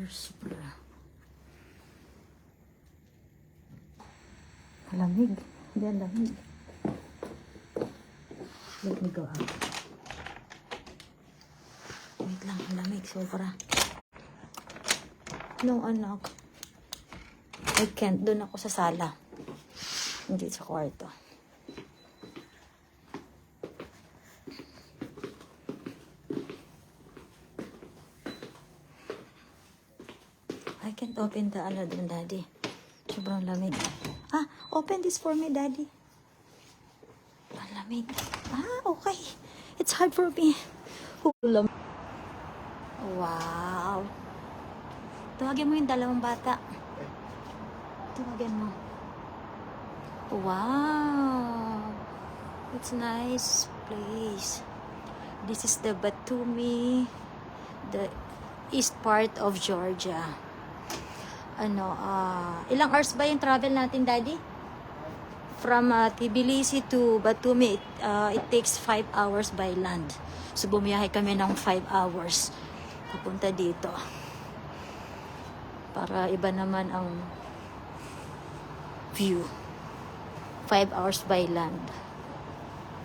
super. Lamig. Hindi, ang lamig. Let me go out. Wait lang, ang lamig. Sobra. No, anak. I can't. Doon ako sa sala. Hindi sa kwarto. I can't open the ano doon, Daddy. Sobrang lamig. Ah, open this for me, Daddy. Ang lamig. Ah, okay. It's hard for me. Wow. Tawagin mo yung dalawang bata. Tawagin mo. Wow. It's a nice place. This is the Batumi, the east part of Georgia. Ilang hours ba yung travel natin, Daddy? From Tbilisi to Batumi, it takes 5 hours by land. So, bumiyahe kami ng 5 hours pupunta dito. Para iba naman ang view. 5 hours by land.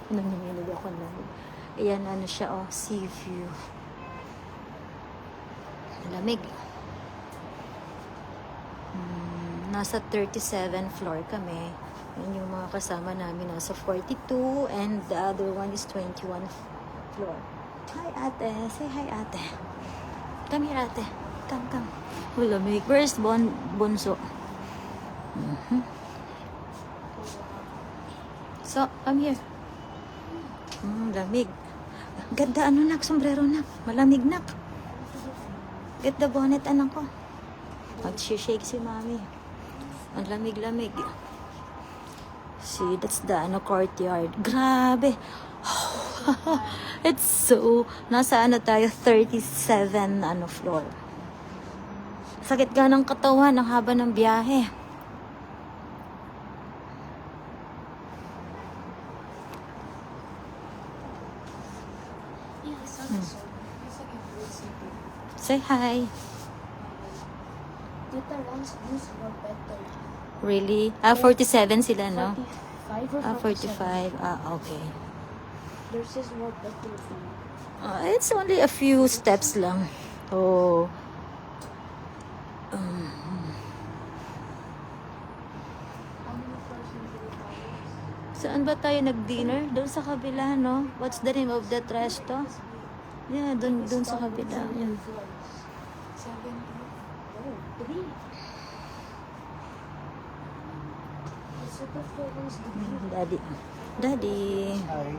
Nanginginig ako lang. Ayan, ano siya, oh, sea view. Lamig. Nasa 37 floor kami. Yan yung mga kasama namin. Nasa 42 and the other one is 21 floor. Hi, ate. Say hi, ate. Come here, ate. Come. Lamig. Where's Bunso? So, come here. Lamig. Ganda, nak, sombrero, nak. Malamig, nak. Get the bonnet, anak ko. Mag-shake si mami. Ang lamig-lamig. See, that's the courtyard. Grabe. It's so, nasa tayo, 37 floor. Sakit ka ng katawan, ang haba ng biyahe. Say hi. Really? 47 sila, no? 45 or 45. Okay. There's just more better. It's only a few steps lang. Oh. Saan ba tayo nag-dinner? Doon sa kabila, no? What's the name of that resto? Yeah, doon sa kabila. Yeah. 3. Daddy. Hi.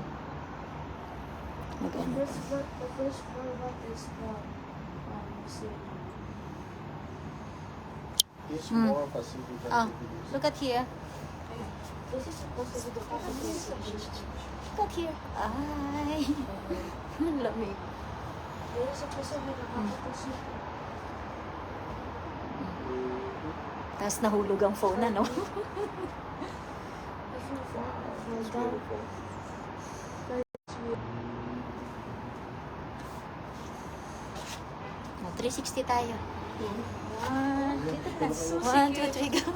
Mag-ano? The first floor is the It's more facility than Oh, Tbilisi. look at here. This is supposed to be the cafeteria. Look at here. Ay. Ang lamig. This is supposed to be the cafeteria. Tapos nahulog ang phone, ano? It's beautiful. 360 tayo. 1, 2, 3, go.